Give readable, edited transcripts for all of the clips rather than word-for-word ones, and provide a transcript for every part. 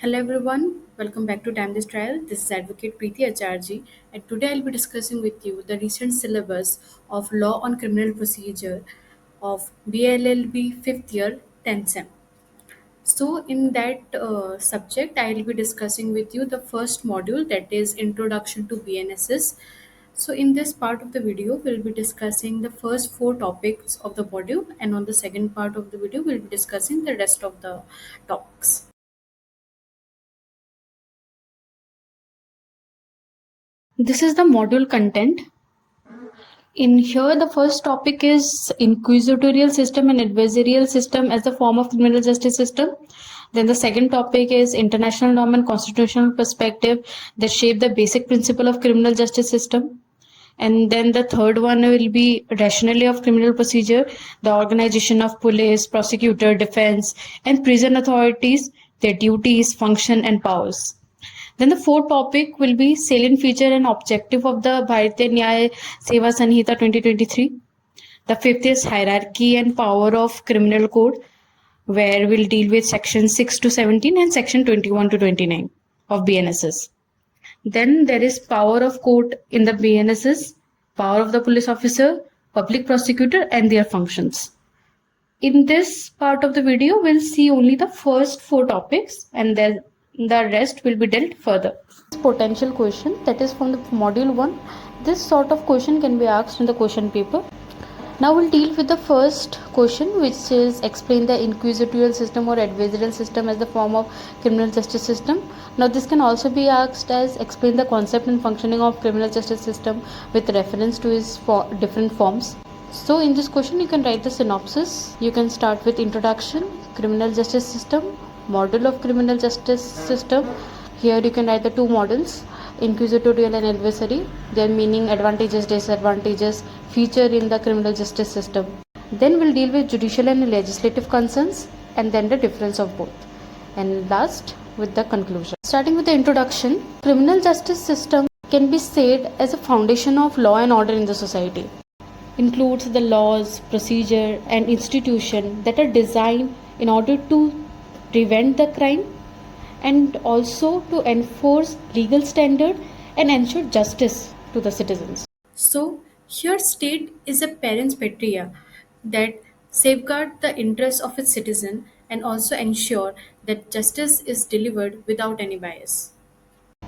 Hello everyone, welcome back to Timeless Trial. This is Advocate Preeti Acharji, and today I'll be discussing with you the recent syllabus of Law on Criminal Procedure of BLLB 5th year 10th sem. So, in that subject, I'll be discussing with you the first module, that is Introduction to BNSS. So, in this part of the video, we'll be discussing the first four topics of the module, and on the second part of the video, we'll be discussing the rest of the topics. This is the module content. In here, the first topic is inquisitorial system and adversarial system as the form of criminal justice system. Then the second topic is international norm and constitutional perspective that shape the basic principle of criminal justice system. And then the third one will be rationale of criminal procedure, the organization of police, prosecutor, defense, and prison authorities, their duties, function, and powers. Then the fourth topic will be salient feature and objective of the Bharatiya Nyaya Seva Sanhita 2023. The fifth is hierarchy and power of criminal code, where we'll deal with section 6 to 17 and section 21 to 29 of BNSS. Then there is power of court in the BNSS, power of the police officer, public prosecutor, and their functions. In this part of the video, we'll see only the first four topics, and then the rest will be dealt further. Potential question, that is from the module 1. This sort of question can be asked in the question paper. Now we'll deal with the first question, which is explain the inquisitorial system or adversarial system as the form of criminal justice system. Now this can also be asked as explain the concept and functioning of criminal justice system with reference to its different forms. So in this question you can write the synopsis. You can start with introduction, criminal justice system, model of criminal justice system. Here you can write the two models, inquisitorial and adversary, their meaning, advantages, disadvantages, feature in the criminal justice system. Then we'll deal with judicial and legislative concerns, and then the difference of both, and last with the conclusion. Starting with the introduction, criminal justice system can be said as a foundation of law and order in the society. Includes the laws, procedure, and institution that are designed in order to prevent the crime and also to enforce legal standard and ensure justice to the citizens. So here state is a parens patria that safeguard the interests of its citizen and also ensure that justice is delivered without any bias.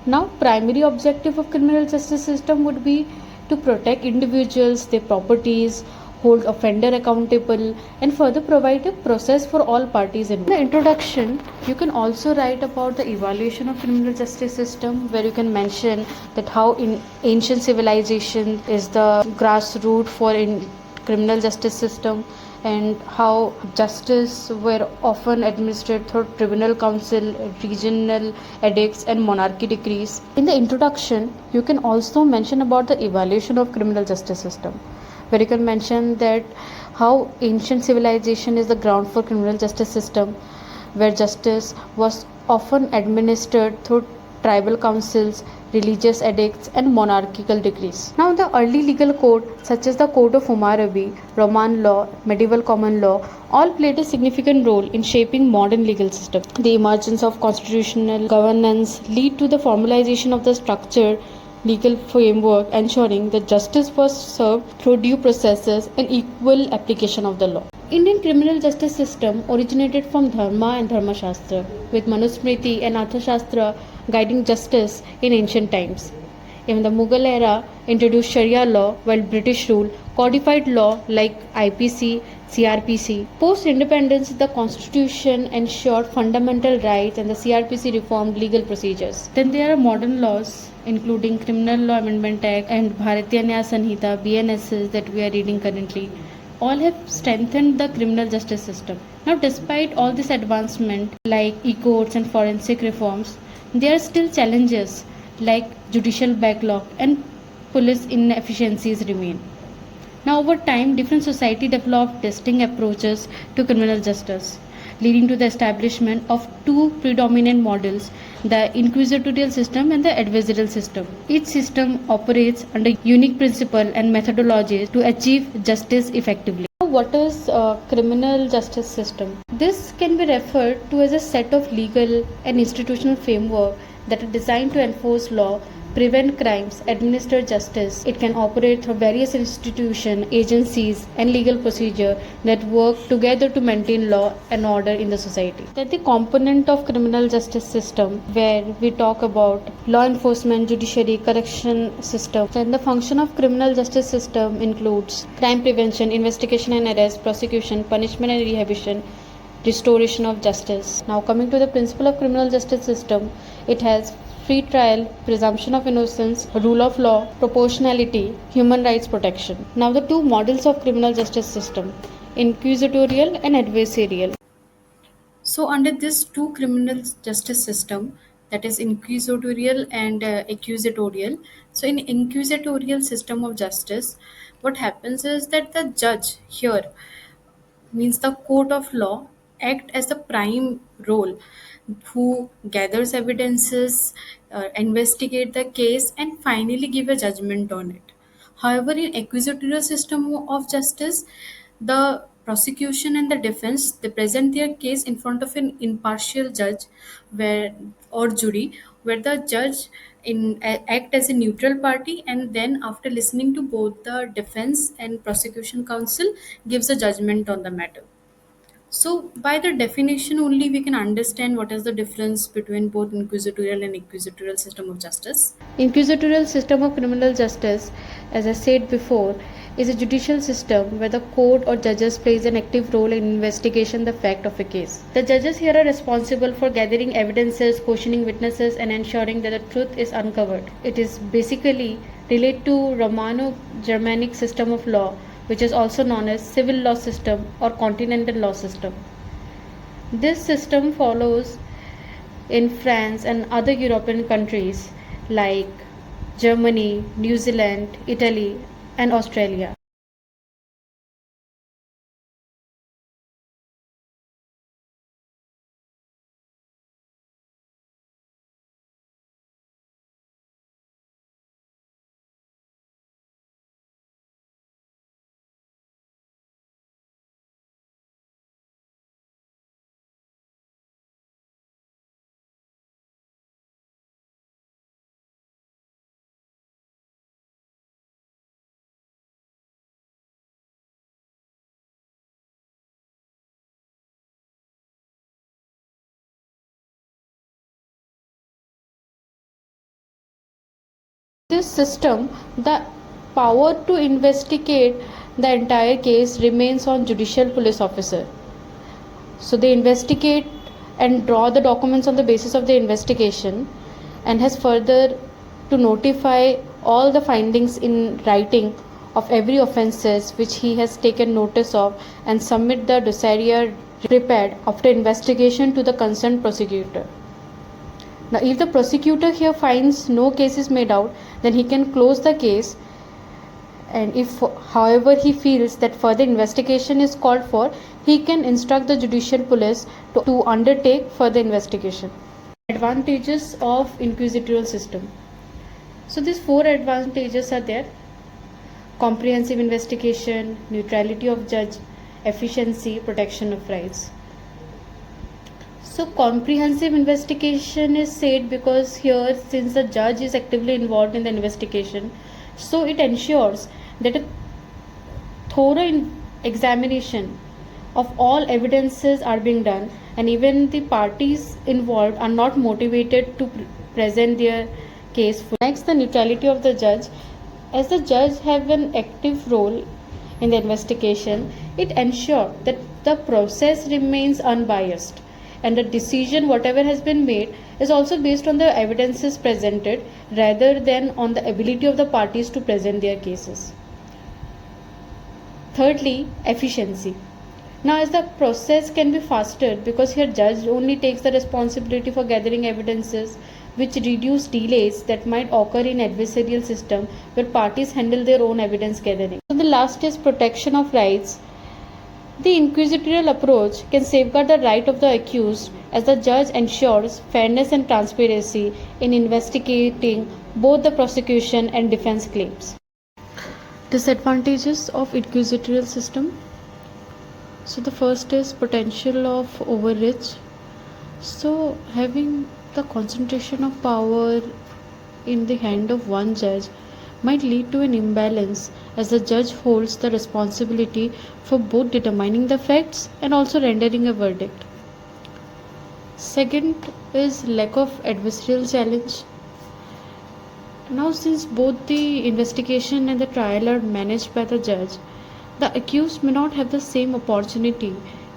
Now primary objective of criminal justice system would be to protect individuals, their properties, hold offender accountable, and further provide a process for all parties involved. In the introduction, you can also write about the evaluation of criminal justice system, where you can mention that how in ancient civilization is the grassroots for in criminal justice system, and how justice were often administered through tribunal council, regional edicts, and monarchy decrees. In the introduction, you can also mention about the evaluation of criminal justice system, where you can mention that how ancient civilization is the ground for criminal justice system, where justice was often administered through tribal councils, religious edicts, and monarchical decrees. Now the early legal code, such as the Code of Hammurabi, Roman law, medieval common law, all played a significant role in shaping modern legal system. The emergence of constitutional governance lead to the formalization of the structure legal framework, ensuring that justice was served through due processes and equal application of the law. Indian criminal justice system originated from Dharma and Dharma Shastra, with Manusmriti and Arthashastra guiding justice in ancient times. In the Mughal era, introduced Sharia law, while British rule codified law like IPC, CRPC. Post-independence, the constitution ensured fundamental rights and the CRPC reformed legal procedures. Then there are modern laws including Criminal Law Amendment Act and Bharatiya Nyaya Sanhita (BNSS) that we are reading currently. All have strengthened the criminal justice system. Now, despite all this advancement like e-courts and forensic reforms, there are still challenges like judicial backlog and police inefficiencies remain. Now, over time, different society developed distinct approaches to criminal justice, leading to the establishment of two predominant models, the inquisitorial system and the adversarial system. Each system operates under unique principles and methodologies to achieve justice effectively. What is criminal justice system? This can be referred to as a set of legal and institutional framework that are designed to enforce law, prevent crimes, administer justice. It can operate through various institutions, agencies, and legal procedure that work together to maintain law and order in the society. Then the component of criminal justice system, where we talk about law enforcement, judiciary, correction system. Then the function of criminal justice system includes crime prevention, investigation and arrest, prosecution, punishment and rehabilitation, restoration of justice. Now coming to the principle of criminal justice system, it has free trial, presumption of innocence, rule of law, proportionality, human rights protection. Now the two models of criminal justice system, inquisitorial and adversarial. So under this two criminal justice system, that is inquisitorial and accusatorial. So in inquisitorial system of justice, what happens is that the judge here, means the court of law, act as the prime role who gathers evidences, investigate the case and finally give a judgment on it. However, in acquisitorial system of justice, the prosecution and the defense, they present their case in front of an impartial judge where or jury, where the judge act as a neutral party, and then after listening to both the defense and prosecution counsel, gives a judgment on the matter. So, by the definition only, we can understand what is the difference between both inquisitorial and acquisitorial system of justice. Inquisitorial system of criminal justice, as I said before, is a judicial system where the court or judges plays an active role in investigation the fact of a case. The judges here are responsible for gathering evidences, questioning witnesses, and ensuring that the truth is uncovered. It is basically related to Romano-Germanic system of law, which is also known as civil law system or continental law system. This system follows in France and other European countries like Germany, New Zealand, Italy, and Australia. This system, the power to investigate the entire case remains on judicial police officer. So they investigate and draw the documents on the basis of the investigation, and has further to notify all the findings in writing of every offences which he has taken notice of, and submit the dossier prepared after investigation to the concerned prosecutor. Now, if the prosecutor here finds no case is made out, then he can close the case, and if however he feels that further investigation is called for, he can instruct the judicial police to undertake further investigation. Advantages of inquisitorial system. So these four advantages are there: comprehensive investigation, neutrality of judge, efficiency, protection of rights. So comprehensive investigation is said because here, since the judge is actively involved in the investigation, so it ensures that a thorough examination of all evidences are being done, and even the parties involved are not motivated to present their case fully. Next, the neutrality of the judge. As the judge have an active role in the investigation, it ensures that the process remains unbiased, and the decision whatever has been made is also based on the evidences presented rather than on the ability of the parties to present their cases. Thirdly, efficiency. Now, as the process can be faster because here judge only takes the responsibility for gathering evidences, which reduce delays that might occur in adversarial system where parties handle their own evidence gathering. So the last is protection of rights. The inquisitorial approach can safeguard the right of the accused, as the judge ensures fairness and transparency in investigating both the prosecution and defense claims. Disadvantages of inquisitorial system. So the first is potential of overreach. So having the concentration of power in the hand of one judge might lead to an imbalance, as the judge holds the responsibility for both determining the facts and also rendering a verdict. Second is lack of adversarial challenge. Now, since both the investigation and the trial are managed by the judge, the accused may not have the same opportunity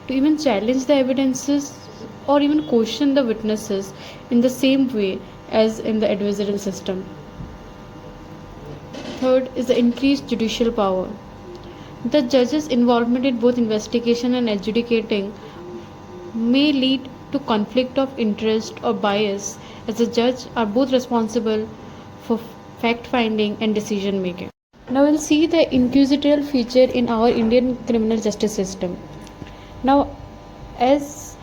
to even challenge the evidences or even question the witnesses in the same way as in the adversarial system. Third is the increased judicial power. The judge's involvement in both investigation and adjudicating may lead to conflict of interest or bias, as the judge are both responsible for fact finding and decision making. Now we'll see the inquisitorial feature in our Indian criminal justice system. Now, as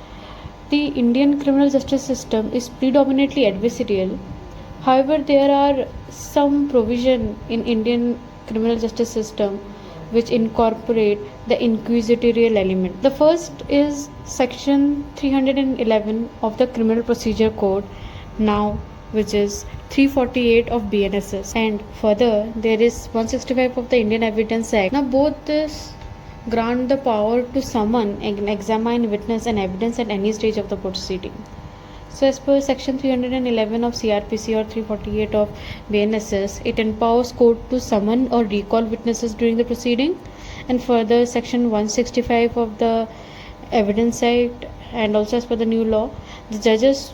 the Indian criminal justice system is predominantly adversarial, however, there are some provision in Indian criminal justice system which incorporate the inquisitorial element. The first is section 311 of the Criminal Procedure Code, now which is 348 of BNSS, and further there is 165 of the Indian Evidence Act. Now both this grant the power to summon and examine witness and evidence at any stage of the proceeding. So as per section 311 of CRPC or 348 of BNSS, it empowers court to summon or recall witnesses during the proceeding, and further section 165 of the Evidence Act, and also as per the new law, the judges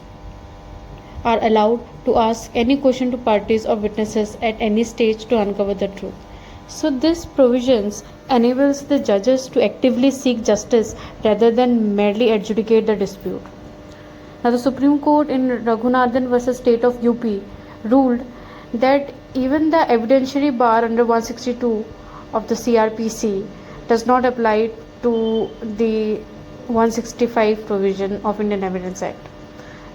are allowed to ask any question to parties or witnesses at any stage to uncover the truth. So this provisions enables the judges to actively seek justice rather than merely adjudicate the dispute. Now the Supreme Court in Raghunathan versus State of UP ruled that even the evidentiary bar under 162 of the CRPC does not apply to the 165 provision of Indian Evidence Act,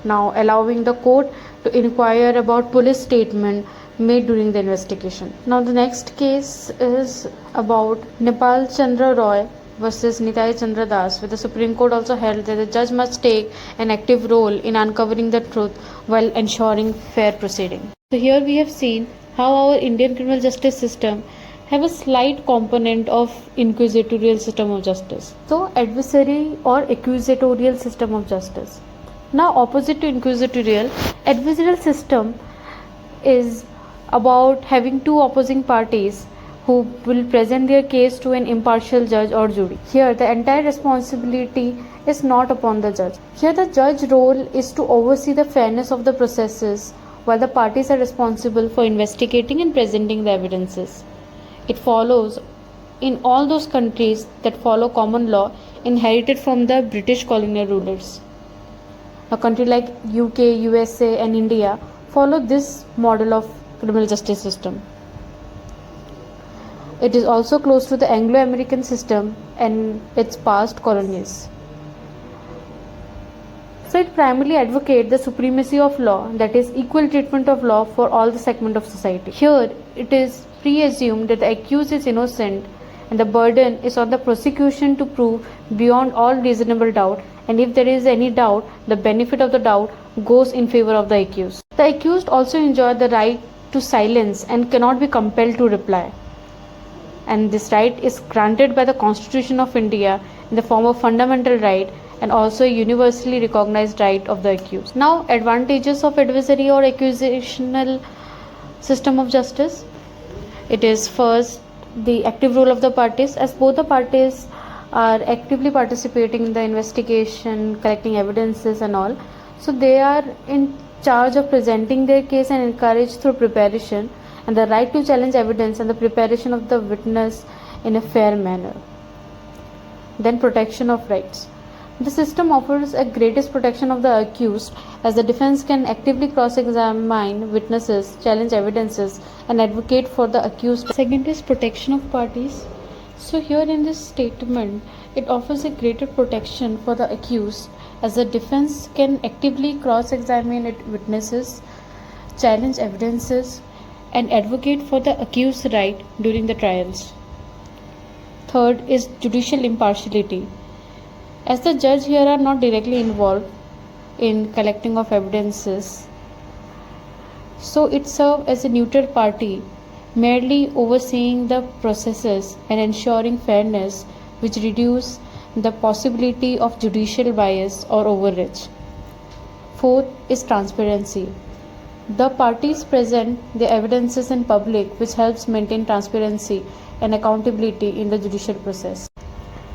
now allowing the court to inquire about police statement made during the investigation. Now the next case is about Nepal Chandra Roy versus Nitai Chandra Das, where the Supreme Court also held that the judge must take an active role in uncovering the truth while ensuring fair proceeding. So here we have seen how our Indian criminal justice system have a slight component of inquisitorial system of justice. So adversary or accusatorial system of justice. Now opposite to inquisitorial, adversarial system is about having two opposing parties who will present their case to an impartial judge or jury. Here the entire responsibility is not upon the judge. Here the judge role is to oversee the fairness of the processes, while the parties are responsible for investigating and presenting the evidences. It follows in all those countries that follow common law inherited from the British colonial rulers. A country like UK, USA and India follow this model of criminal justice system. It is also close to the Anglo-American system and its past colonies. So it primarily advocates the supremacy of law, that is equal treatment of law for all the segment of society. Here it is presumed that the accused is innocent and the burden is on the prosecution to prove beyond all reasonable doubt, and if there is any doubt, the benefit of the doubt goes in favor of the accused. The accused also enjoy the right to silence and cannot be compelled to reply, and this right is granted by the Constitution of India in the form of fundamental right and also a universally recognized right of the accused. Now advantages of adversary or accusational system of justice. It is first the active role of the parties, as both the parties are actively participating in the investigation, collecting evidences and all. So they are in charge of presenting their case and encouraged through preparation, and the right to challenge evidence and the preparation of the witness in a fair manner. Then protection of rights. The system offers a greatest protection of the accused, as the defense can actively cross-examine witnesses, challenge evidences and advocate for the accused. Second is protection of parties. So here in this statement, it offers a greater protection for the accused, as the defense can actively cross-examine witnesses, challenge evidences and advocate for the accused's right during the trials. Third is judicial impartiality. As the judge here are not directly involved in collecting of evidences, so it serves as a neutral party, merely overseeing the processes and ensuring fairness, which reduce the possibility of judicial bias or overreach. Fourth is transparency. The parties present the evidences in public, which helps maintain transparency and accountability in the judicial process.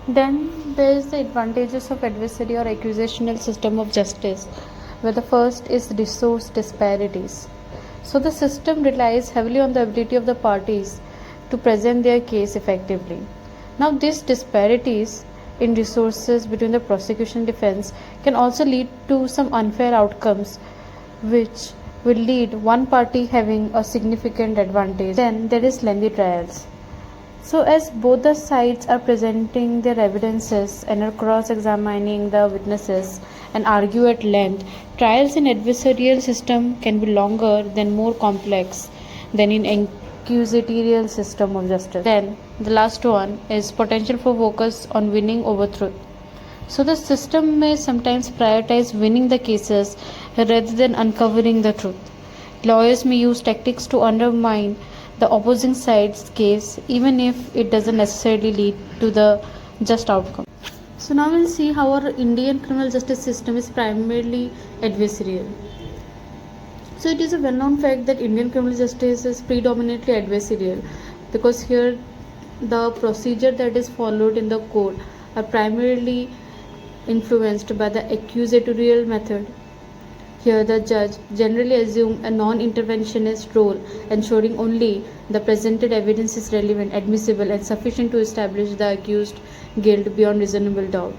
Then there is the advantages of adversary or accusational system of justice, where the first is resource disparities. So the system relies heavily on the ability of the parties to present their case effectively. Now these disparities in resources between the prosecution and defense can also lead to some unfair outcomes, which will lead one party having a significant advantage. Then there is lengthy trials. So as both the sides are presenting their evidences and are cross-examining the witnesses and argue at length, trials in adversarial system can be longer than more complex than in inquisitorial system of justice. Then the last one is potential for focus on winning over truth. So the system may sometimes prioritize winning the cases rather than uncovering the truth. Lawyers may use tactics to undermine the opposing side's case, even if it doesn't necessarily lead to the just outcome. So now we'll see how our Indian criminal justice system is primarily adversarial. So it is a well-known fact that Indian criminal justice is predominantly adversarial, because here the procedure that is followed in the court are primarily influenced by the accusatorial method. Here the judge generally assumes a non-interventionist role, ensuring only the presented evidence is relevant, admissible and sufficient to establish the accused guilt beyond reasonable doubt.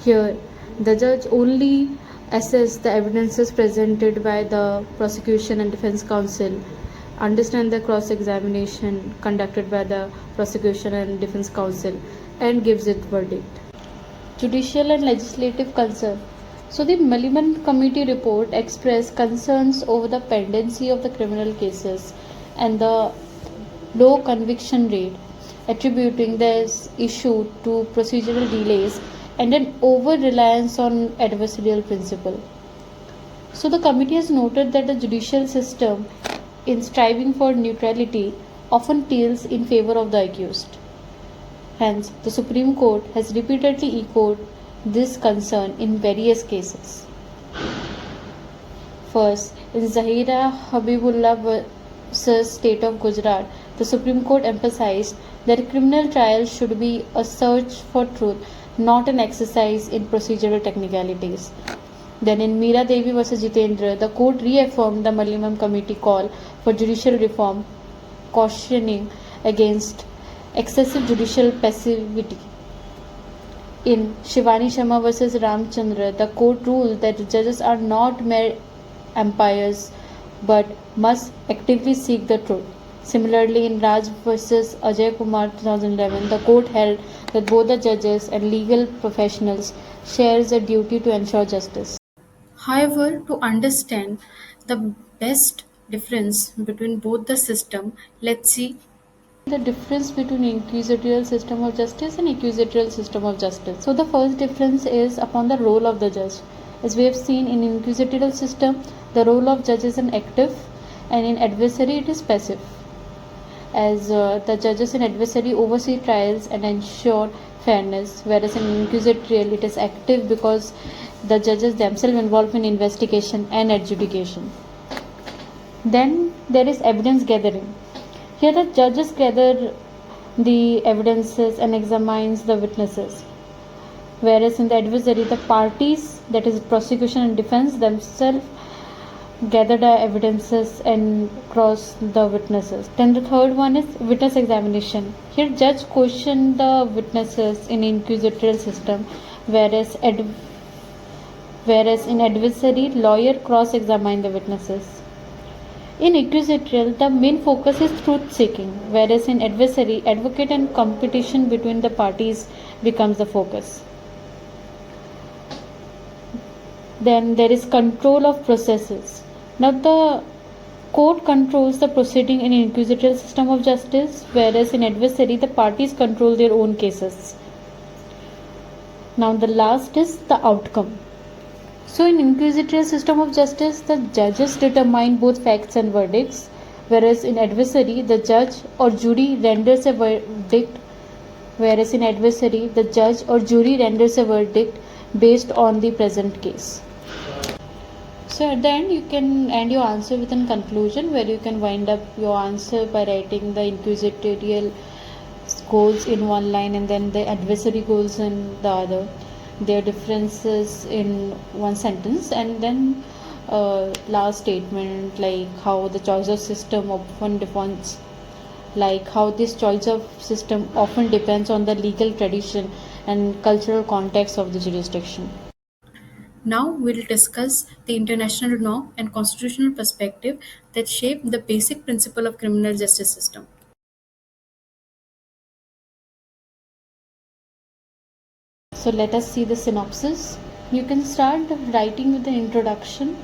Here the judge only assesses the evidences presented by the prosecution and defense counsel, understand the cross-examination conducted by the prosecution and defense counsel, and gives its verdict. Judicial and legislative concern. So the Milliman Committee report expressed concerns over the pendency of the criminal cases and the low conviction rate, attributing this issue to procedural delays and an over-reliance on adversarial principle. So the committee has noted that the judicial system, in striving for neutrality, often tilts in favor of the accused. Hence, the Supreme Court has repeatedly echoed this concern in various cases. First, in Zahira Habibullah vs. State of Gujarat, the Supreme Court emphasized that criminal trials should be a search for truth, not an exercise in procedural technicalities. Then in Meera Devi vs. Jitendra, the court reaffirmed the Milliman Committee call for judicial reform, cautioning against excessive judicial passivity. In Shivani Sharma vs. Ramchandra, the court ruled that judges are not mere umpires but must actively seek the truth. Similarly, in Raj vs. Ajay Kumar 2011, the court held that both the judges and legal professionals share a duty to ensure justice. However, to understand the best difference between both the system, let's see the difference between inquisitorial system of justice and accusatorial system of justice. So the first difference is upon the role of the judge. As we have seen, in inquisitorial system, the role of judge is an active, and in adversary it is passive. As the judges in adversary oversee trials and ensure fairness, whereas in inquisitorial it is active because the judges themselves involved in investigation and adjudication. Then there is evidence gathering. Here the judges gather the evidences and examines the witnesses, whereas in the adversary the parties, that is prosecution and defense, themselves gather the evidences and cross the witnesses. Then the third one is witness examination. Here judge question the witnesses in inquisitorial system, whereas in adversary lawyer cross examine the witnesses. In inquisitorial, the main focus is truth seeking, whereas in adversary, advocate and competition between the parties becomes the focus. Then there is control of processes. Now the court controls the proceeding in inquisitorial system of justice, whereas in adversary the parties control their own cases. Now the last is the outcome. So in inquisitorial system of justice, the judges determine both facts and verdicts, whereas in adversary, the judge or jury renders a verdict based on the present case. So at the end, you can end your answer with a conclusion where you can wind up your answer by writing the inquisitorial goals in one line and then the adversary goals in the other, their differences in one sentence, and then last statement like how the choice of system often depends, like how this choice of system often depends on the legal tradition and cultural context of the jurisdiction. Now we'll discuss the international norm and constitutional perspective that shape the basic principle of criminal justice system. So let us see the synopsis. You can start writing with the introduction,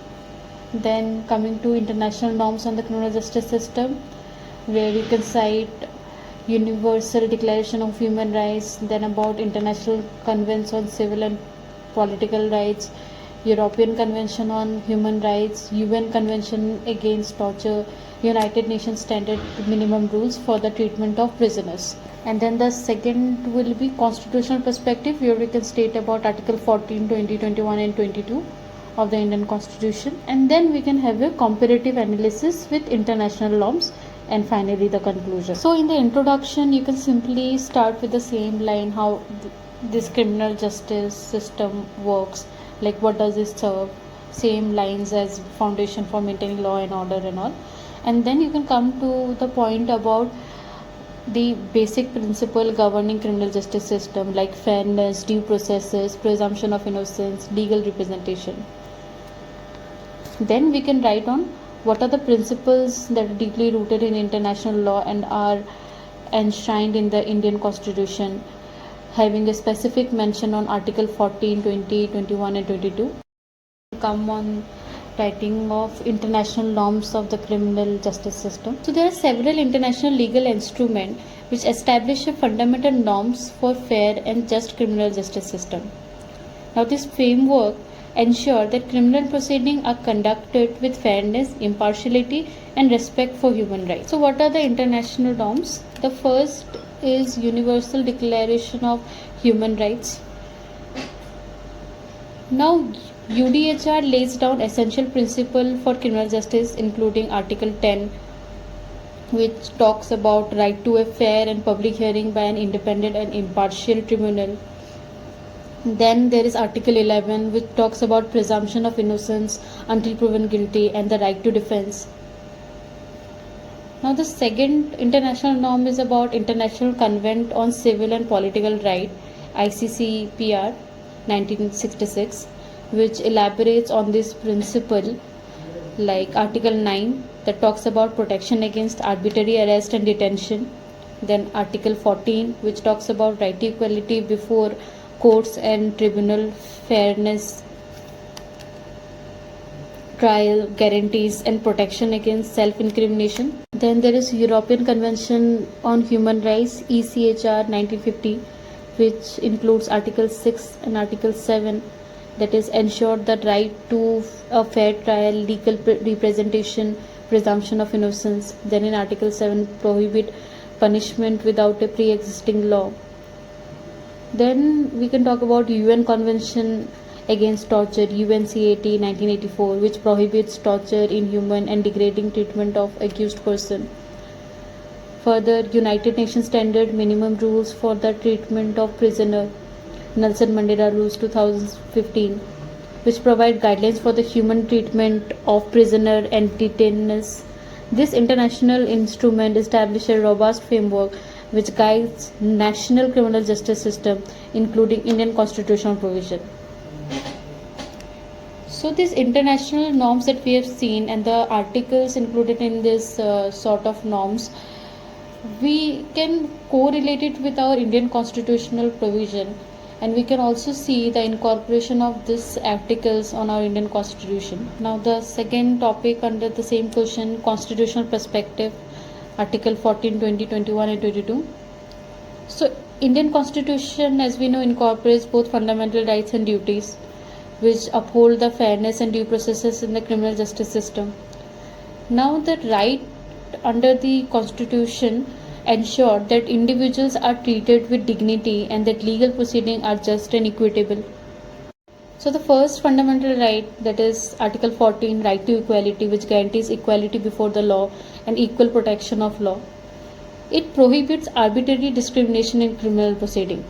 then coming to international norms on the criminal justice system, where you can cite Universal Declaration of Human Rights, then about International Convention on Civil and Political Rights, European Convention on Human Rights, UN Convention Against Torture, United Nations Standard Minimum Rules for the Treatment of Prisoners. And then the second will be constitutional perspective, where we can state about Article 14, 20, 21 and 22 of the Indian Constitution. And then we can have a comparative analysis with international norms, and finally the conclusion. So in the introduction, you can simply start with the same line, how this criminal justice system works, like what does it serve, same lines as foundation for maintaining law and order and all. And then you can come to the point about the basic principle governing criminal justice system, like fairness, due processes, presumption of innocence, legal representation. Then we can write on what are the principles that are deeply rooted in international law and are enshrined in the Indian Constitution, having a specific mention on Article 14, 20, 21 and 22. Come on writing of international norms of the criminal justice system. So there are several international legal instruments which establish fundamental norms for fair and just criminal justice system. Now this framework ensure that criminal proceedings are conducted with fairness, impartiality and respect for human rights. So what are the international norms? The first is Universal Declaration of Human Rights. Now UDHR lays down essential principles for criminal justice, including Article 10, which talks about right to a fair and public hearing by an independent and impartial tribunal. Then there is Article 11, which talks about presumption of innocence until proven guilty and the right to defense. Now the second international norm is about International Convent on Civil and Political Right, ICCPR 1966, which elaborates on this principle, like Article 9 that talks about protection against arbitrary arrest and detention. Then Article 14, which talks about right to equality before courts and tribunal, fairness, trial, guarantees and protection against self-incrimination. Then there is European Convention on Human Rights, ECHR 1950, which includes Article 6 and Article 7, that is ensure the right to a fair trial, legal representation, presumption of innocence. Then in Article 7 prohibit punishment without a pre-existing law. Then we can talk about UN Convention Against Torture, UNCAT 1984, which prohibits torture, inhuman and degrading treatment of accused person. Further, United Nations Standard Minimum Rules for the Treatment of Prisoner, Nelson Mandela Rules 2015, which provide guidelines for the human treatment of prisoner and detainees. This international instrument establishes a robust framework which guides national criminal justice system, including Indian constitutional provision. So these international norms that we have seen and the articles included in this sort of norms, we can correlate it with our Indian constitutional provision, and we can also see the incorporation of these articles on our Indian Constitution. Now the second topic under the same question, constitutional perspective, Article 14, 20, 21 and 22. So Indian Constitution, as we know, incorporates both fundamental rights and duties, which uphold the fairness and due processes in the criminal justice system. Now, the right under the Constitution ensure that individuals are treated with dignity and that legal proceedings are just and equitable. So the first fundamental right, that is Article 14, right to equality, which guarantees equality before the law and equal protection of law. It prohibits arbitrary discrimination in criminal proceeding,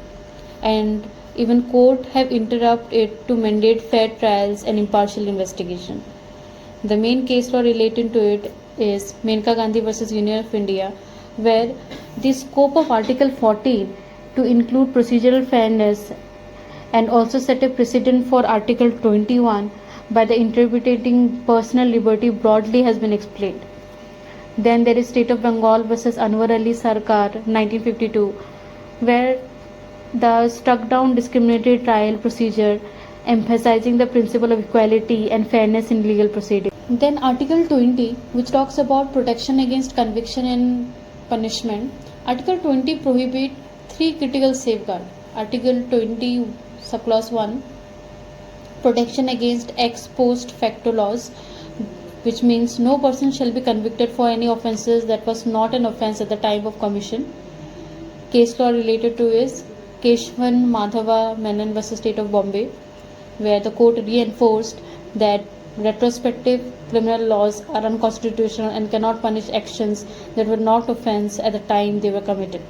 and even court have interrupted it to mandate fair trials and impartial investigation. The main case law relating to it is Menka Gandhi versus Union of India, where the scope of Article 14 to include procedural fairness and also set a precedent for Article 21 by the interpreting personal liberty broadly has been explained. Then there is State of Bengal versus Anwar Ali Sarkar 1952, where the struck down discriminatory trial procedure emphasizing the principle of equality and fairness in legal proceedings. Then Article 20, which talks about protection against conviction and punishment. Article 20 prohibits three critical safeguards. Article 20 subclause 1, protection against ex post facto laws, which means no person shall be convicted for any offences that was not an offence at the time of commission. Case law related to is Keshwan Madhava Menon versus State of Bombay, where the court reinforced that retrospective criminal laws are unconstitutional and cannot punish actions that were not offence at the time they were committed.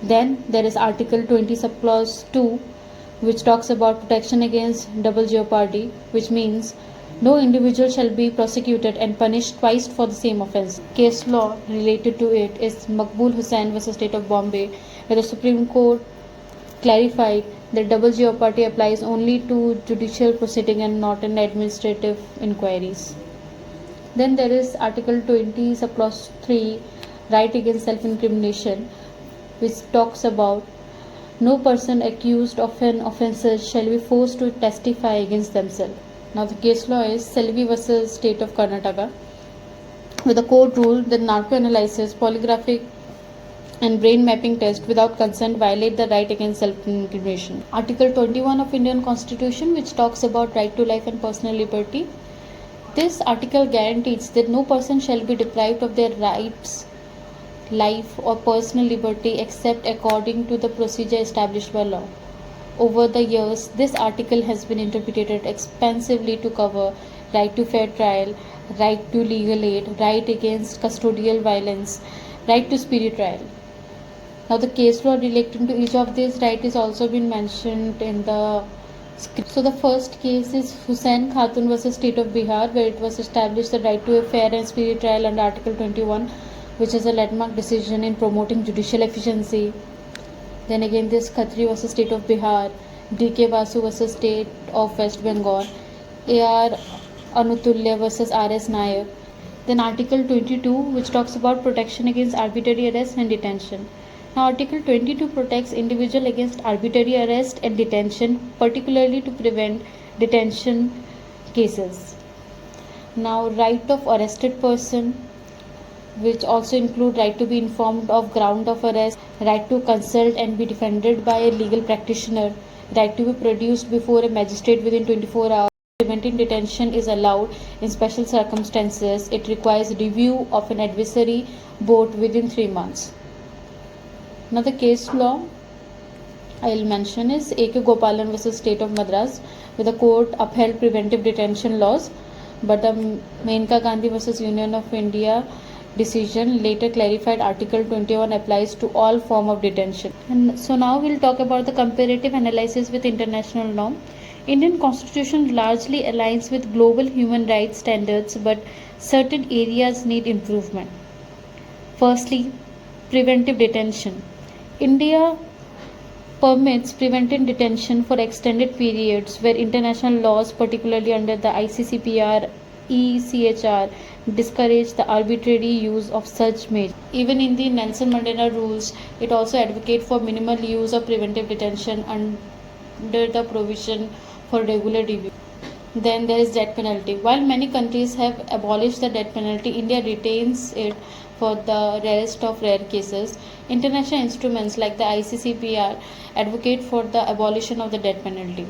Then there is Article 20 subclause 2, which talks about protection against double jeopardy, which means no individual shall be prosecuted and punished twice for the same offence. Case law related to it is Maqbool Hussain versus State of Bombay, where the Supreme Court clarified that double jeopardy applies only to judicial proceeding and not in administrative inquiries. Then there is Article 20 subclause 3, right against self-incrimination, which talks about no person accused of an offence shall be forced to testify against themselves. Now the case law is Selvi versus State of Karnataka, where the court ruled that narco-analysis, polygraphic and brain mapping test without consent violate the right against self-incrimination. Article 21 of Indian Constitution, which talks about right to life and personal liberty. This article guarantees that no person shall be deprived of their rights, life or personal liberty except according to the procedure established by law. Over the years, this article has been interpreted expansively to cover right to fair trial, right to legal aid, right against custodial violence, right to speedy trial. Now the case law relating to each of these rights is also been mentioned in the script. So the first case is Hussain Khatun versus State of Bihar, where it was established the right to a fair and speedy trial under Article 21, which is a landmark decision in promoting judicial efficiency. Then again this Khatri versus State of Bihar, D.K. Basu versus State of West Bengal, A.R. Anutulya versus R.S. Nayak. Then Article 22, which talks about protection against arbitrary arrest and detention. Now Article 22 protects individual against arbitrary arrest and detention, particularly to prevent detention cases. Now right of arrested person, which also include right to be informed of ground of arrest, right to consult and be defended by a legal practitioner, right to be produced before a magistrate within 24 hours. Preventing detention is allowed in special circumstances. It requires review of an advisory board within 3 months. Now the case law I'll mention is A.K. Gopalan versus State of Madras, where the court upheld preventive detention laws, but the Menka Gandhi versus Union of India decision later clarified Article 21 applies to all form of detention. And so now we'll talk about the comparative analysis with international law. Indian Constitution largely aligns with global human rights standards, but certain areas need improvement. Firstly, preventive detention. India permits preventive detention for extended periods where international laws, particularly under the ICCPR, ECHR, discourage the arbitrary use of such measures. Even in the Nelson Mandela rules, it also advocates for minimal use of preventive detention under the provision for regular review. Then there is death penalty. While many countries have abolished the death penalty, India retains it for the rarest of rare cases. International instruments like the ICCPR advocate for the abolition of the death penalty.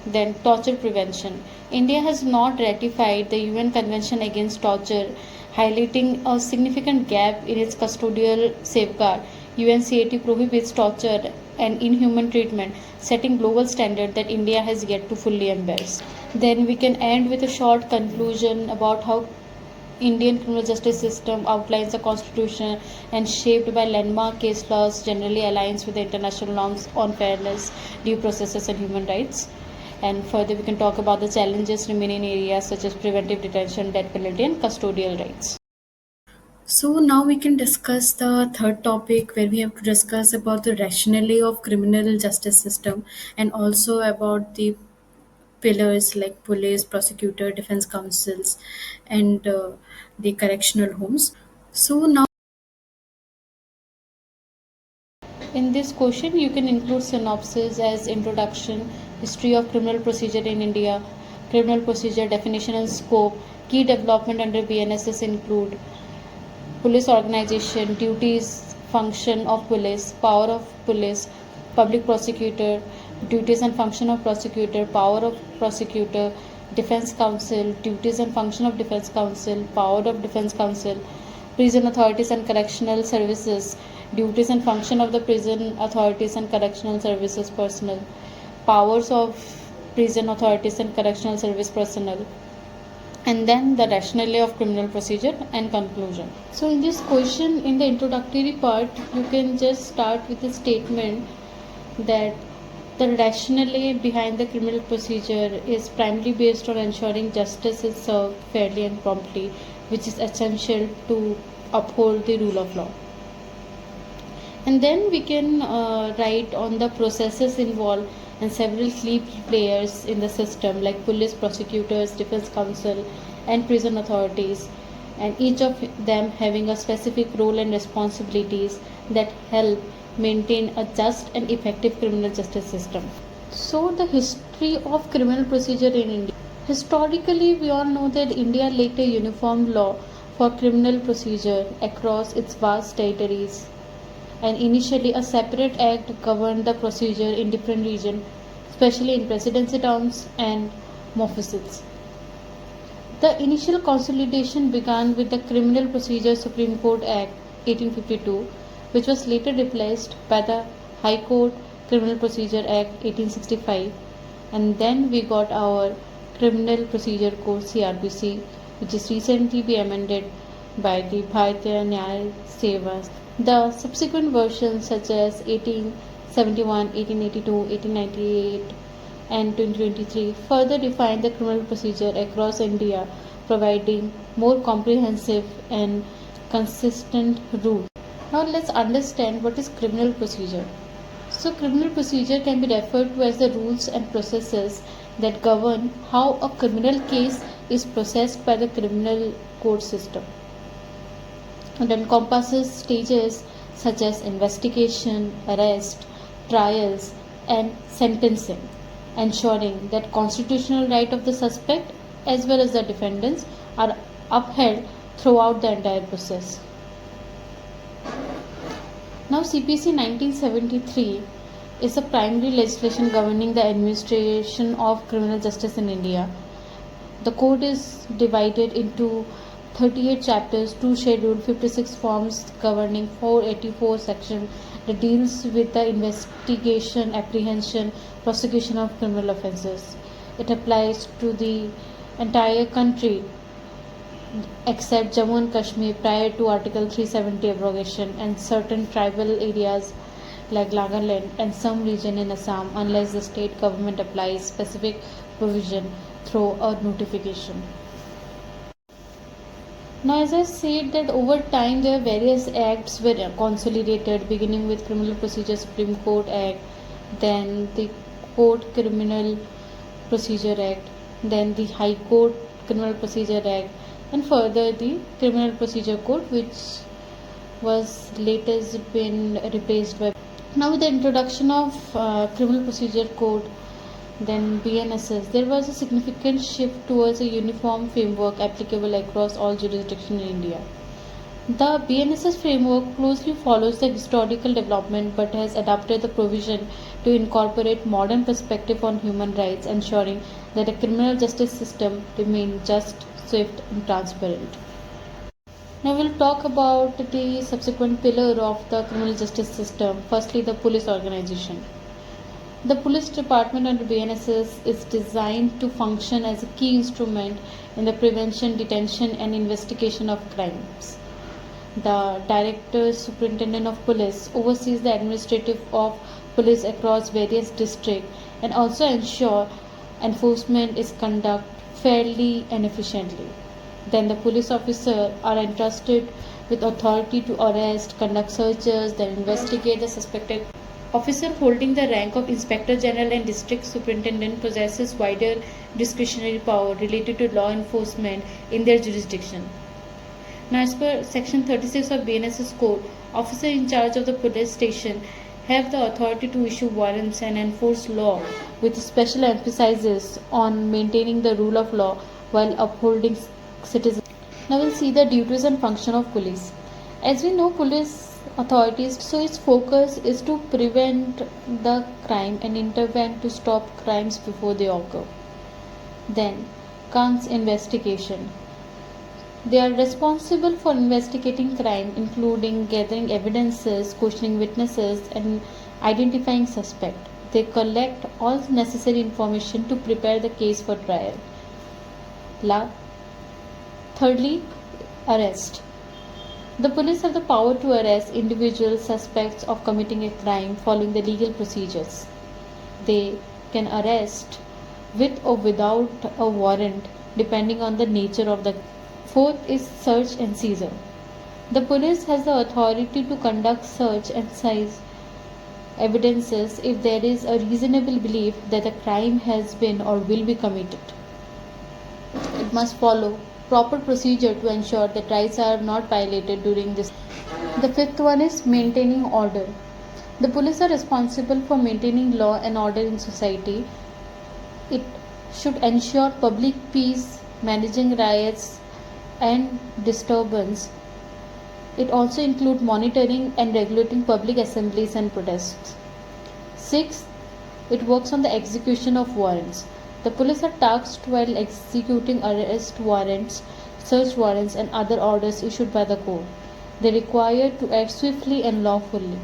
Then torture prevention. India has not ratified the UN Convention Against Torture, highlighting a significant gap in its custodial safeguard. UNCAT prohibits torture and inhuman treatment, setting global standard that India has yet to fully embrace. Then we can end with a short conclusion about how Indian criminal justice system outlines the constitution and shaped by landmark case laws generally aligns with the international norms on fairness, due processes and human rights. And further, we can talk about the challenges remaining in areas such as preventive detention, death penalty, and custodial rights. So now we can discuss the third topic where we have to discuss about the rationale of criminal justice system and also about the pillars like police, prosecutor, defense councils, and the correctional homes. So now in this question, you can include synopsis as introduction, history of criminal procedure in India, criminal procedure definition and scope, key development under BNSS include police organization, duties, function of police, power of police, public prosecutor, duties and function of prosecutor, power of prosecutor, defense counsel, duties and function of defense counsel, power of defense counsel, prison authorities and correctional services, duties and function of the prison authorities and correctional services personnel, powers of prison authorities and correctional service personnel, and then the rationale of criminal procedure and conclusion. So in this question, in the introductory part, you can just start with a statement that the rationale behind the criminal procedure is primarily based on ensuring justice is served fairly and promptly, which is essential to uphold the rule of law. And then we can write on the processes involved and several key players in the system like police, prosecutors, defense counsel, and prison authorities, and each of them having a specific role and responsibilities that help maintain a just and effective criminal justice system. So the history of criminal procedure in India. Historically, we all know that India lacked a uniform law for criminal procedure across its vast territories, and initially a separate act governed the procedure in different regions, especially in presidency towns and mofusils. The initial consolidation began with the Criminal Procedure Supreme Court Act 1852, which was later replaced by the High Court Criminal Procedure Act 1865, and then we got our Criminal Procedure Code CRPC, which is recently be amended by the Bharatiya Nyaya Seva. The subsequent versions such as 1871, 1882, 1898 and 2023 further define the criminal procedure across India, providing more comprehensive and consistent rules. Now let's understand what is criminal procedure. So criminal procedure can be referred to as the rules and processes that govern how a criminal case is processed by the criminal court system. It encompasses stages such as investigation, arrest, trials, and sentencing, ensuring that constitutional right of the suspect as well as the defendants are upheld throughout the entire process. Now CPC 1973 is the primary legislation governing the administration of criminal justice in India. The code is divided into 38 chapters, 2 scheduled, 56 forms governing 484 sections that deals with the investigation, apprehension, prosecution of criminal offences. It applies to the entire country except Jammu and Kashmir prior to Article 370 abrogation, and certain tribal areas like Nagaland and some region in Assam unless the state government applies specific provision through a notification. Now, as I said that over time there various acts were consolidated, beginning with Criminal Procedure Supreme Court Act, then the Court Criminal Procedure Act, then the High Court Criminal Procedure Act, and further the Criminal Procedure Code, which was later been replaced by. Now with the introduction of Criminal Procedure Code, then BNSS, there was a significant shift towards a uniform framework applicable across all jurisdictions in India. The BNSS framework closely follows the historical development but has adapted the provision to incorporate modern perspective on human rights, ensuring that the criminal justice system remains just, swift, and transparent. Now we'll talk about the subsequent pillar of the criminal justice system. Firstly, the police organization. The police department under BNSS is designed to function as a key instrument in the prevention, detention, and investigation of crimes. The Director Superintendent of Police oversees the administrative of police across various districts and also ensure enforcement is conducted fairly and efficiently. Then the police officers are entrusted with authority to arrest, conduct searches, then investigate the suspected. Officer holding the rank of Inspector General and District Superintendent possesses wider discretionary power related to law enforcement in their jurisdiction. Now, as per Section 36 of BNSS Code, officers in charge of the police station have the authority to issue warrants and enforce law, with special emphasis on maintaining the rule of law while upholding citizens. Now, we'll see the duties and function of police. As we know, police authorities, so its focus is to prevent the crime and intervene to stop crimes before they occur. Then comes investigation. They are responsible for investigating crime, including gathering evidences, questioning witnesses, and identifying suspects. They collect all necessary information to prepare the case for trial. Thirdly, arrest. The police have the power to arrest individual suspects of committing a crime following the legal procedures. They can arrest with or without a warrant depending on the nature of the. Fourth is search and seizure. The police has the authority to conduct search and seize evidences if there is a reasonable belief that a crime has been or will be committed. It must follow proper procedure to ensure that rights are not violated during this. The fifth one is maintaining order. The police are responsible for maintaining law and order in society. It should ensure public peace, managing riots and disturbance. It also includes monitoring and regulating public assemblies and protests. Sixth, it works on the execution of warrants. The police are tasked while executing arrest warrants, search warrants, and other orders issued by the court. They are required to act swiftly and lawfully.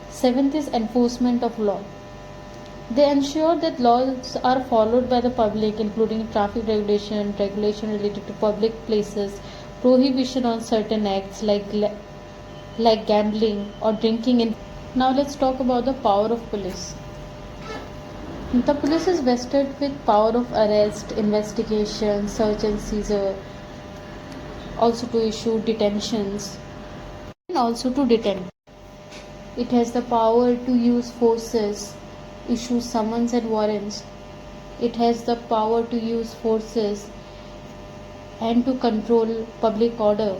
Seventh is enforcement of law. They ensure that laws are followed by the public, including traffic regulation related to public places, prohibition on certain acts like gambling or drinking. Now let's talk about the power of police. The police is vested with power of arrest, investigation, search and seizure, also to issue detentions, and also to detain. It has the power to use forces, issue summons and warrants. It has the power to use forces and to control public order.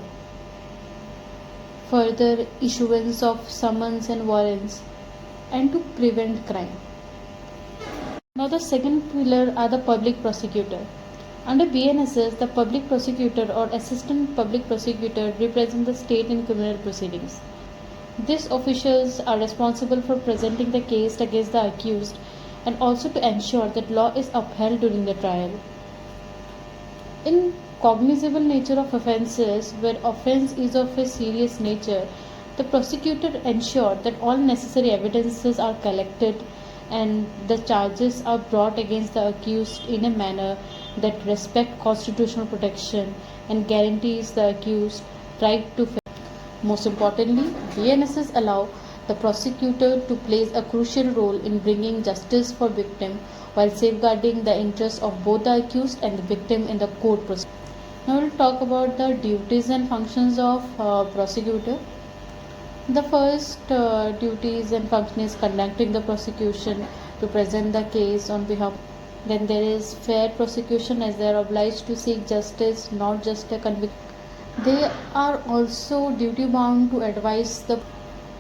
Further issuance of summons and warrants and to prevent crime. Now the second pillar are the public prosecutor. Under BNSS, the public prosecutor or assistant public prosecutor represent the state in criminal proceedings. These officials are responsible for presenting the case against the accused and also to ensure that law is upheld during the trial. In cognizable nature of offences, where offence is of a serious nature, the prosecutor ensures that all necessary evidences are collected and the charges are brought against the accused in a manner that respects constitutional protection and guarantees the accused right to fair. Most importantly, BNSS allow the prosecutor to play a crucial role in bringing justice for victim while safeguarding the interests of both the accused and the victim in the court proceedings. Now we'll talk about the duties and functions of prosecutor. The first duties and function is conducting the prosecution to present the case on behalf. Then there is fair prosecution, as they are obliged to seek justice, not just a conviction. They are also duty bound to advise the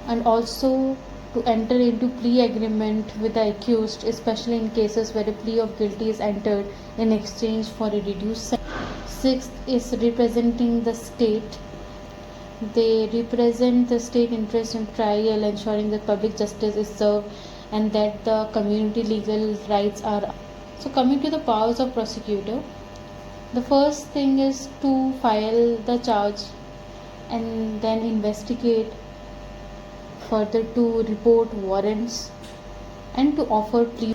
and also to enter into plea agreement with the accused, especially in cases where a plea of guilty is entered in exchange for a reduced sentence. Sixth is representing the state. They represent the state interest in trial, ensuring that public justice is served and that the community legal rights are. So, coming to the powers of prosecutor, the first thing is to file the charge and then investigate, further to report warrants and to offer plea.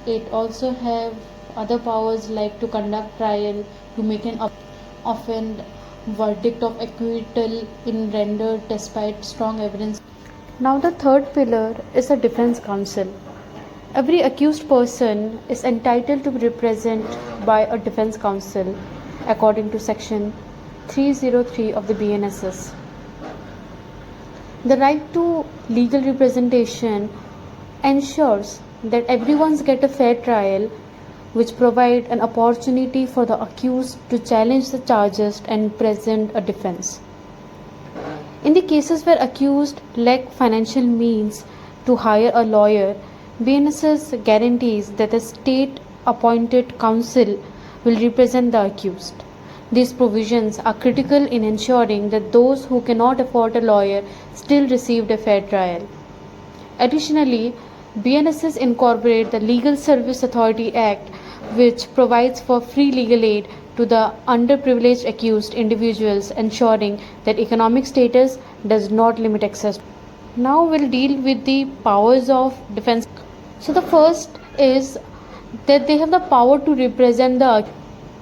It also have other powers like to conduct trial, to make an offend verdict of acquittal in rendered despite strong evidence. Now the third pillar is the defense counsel. Every accused person is entitled to be represented by a defense counsel according to section 303 of the BNSS. The right to legal representation ensures that everyone's get a fair trial, which provide an opportunity for the accused to challenge the charges and present a defense. In the cases where accused lack financial means to hire a lawyer, BNSS guarantees that the state appointed counsel will represent the accused. These provisions are critical in ensuring that those who cannot afford a lawyer still receive a fair trial. Additionally, BNSS incorporates the Legal Service Authority Act, which provides for free legal aid to the underprivileged accused individuals, ensuring that economic status does not limit access. Now we'll deal with the powers of defense. So the first is that they have the power to represent the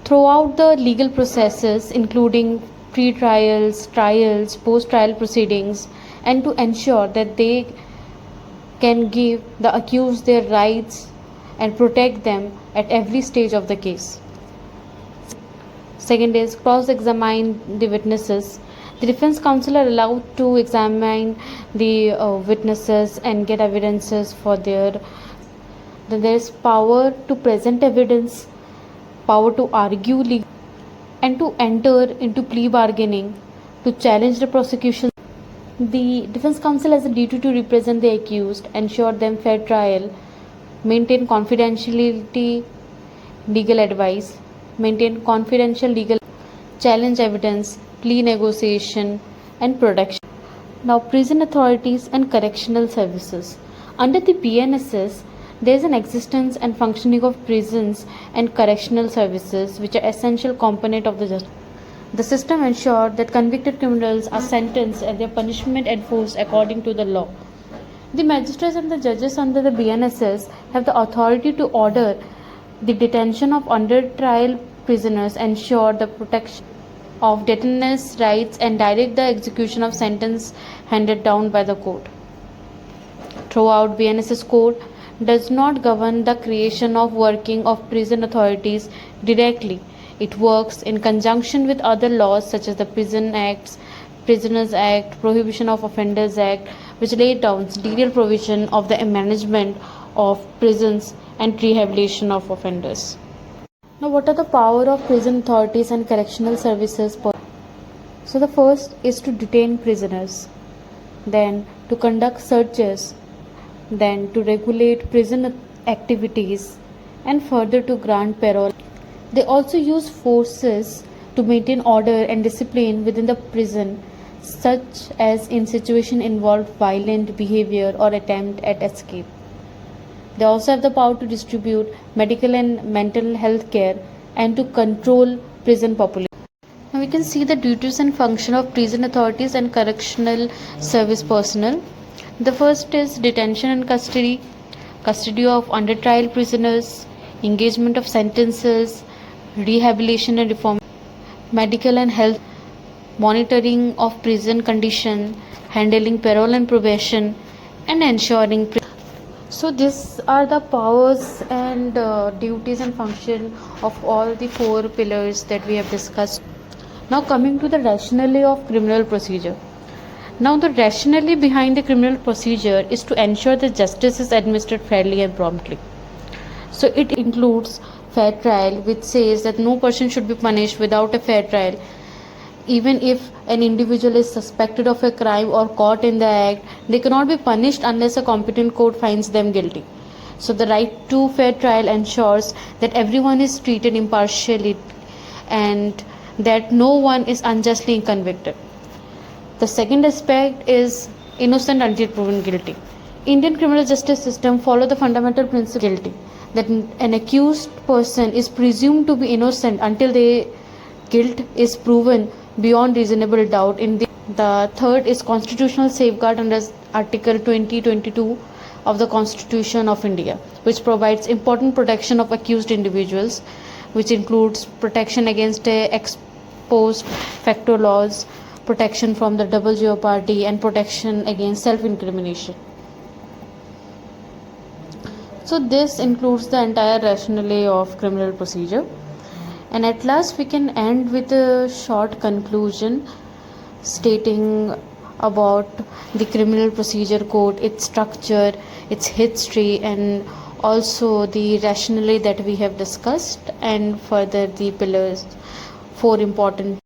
throughout the legal processes, including pre-trials, trials, post-trial proceedings, and to ensure that they can give the accused their rights and protect them at every stage of the case. Second is cross-examine the witnesses. The defense counsel are allowed to examine the witnesses and get evidences for their. Then there is power to present evidence, power to argue and to enter into plea bargaining, to challenge the prosecution. The defense counsel has a duty to represent the accused, ensure them fair trial, maintain confidentiality, legal advice, maintain confidential legal, challenge evidence, plea negotiation, and protection. Now, prison authorities and correctional services. Under the BNSS, there is an existence and functioning of prisons and correctional services, which are essential component of the justice. The system ensures that convicted criminals are sentenced and their punishment enforced according to the law. The magistrates and the judges under the BNSS have the authority to order the detention of under trial prisoners, ensure the protection of detainees' rights, and direct the execution of sentence handed down by the court. Throughout, BNSS code does not govern the creation of working of prison authorities directly. It works in conjunction with other laws such as the Prison Acts, Prisoners Act, Prohibition of Offenders Act, which lay down detailed provision of the management of prisons and rehabilitation of offenders. Now, what are the power of prison authorities and correctional services? So, the first is to detain prisoners, then to conduct searches, then to regulate prison activities, and further to grant parole. They also use forces to maintain order and discipline within the prison, such as in situations involved violent behavior or attempt at escape. They also have the power to distribute medical and mental health care and to control prison population. Now we can see the duties and function of prison authorities and correctional service personnel. The first is detention and custody, custody of under trial prisoners, engagement of sentences, rehabilitation and reform, medical and health, monitoring of prison condition, handling parole and probation, and ensuring. So these are the powers and duties and function of all the four pillars that we have discussed. Now coming to the rationale of criminal procedure. Now the rationale behind the criminal procedure is to ensure that justice is administered fairly and promptly. So it includes fair trial, which says that no person should be punished without a fair trial. Even if an individual is suspected of a crime or caught in the act, they cannot be punished unless a competent court finds them guilty. So the right to fair trial ensures that everyone is treated impartially and that no one is unjustly convicted. The second aspect is innocent until proven guilty. Indian criminal justice system follow the fundamental principle guilty, that an accused person is presumed to be innocent until their guilt is proven beyond reasonable doubt. The third is constitutional safeguard under Article 2022 of the Constitution of India, which provides important protection of accused individuals, which includes protection against ex post facto laws, protection from the double jeopardy, and protection against self-incrimination. So this includes the entire rationale of criminal procedure. And at last we can end with a short conclusion stating about the criminal procedure code, its structure, its history, and also the rationale that we have discussed, and further the pillars, four important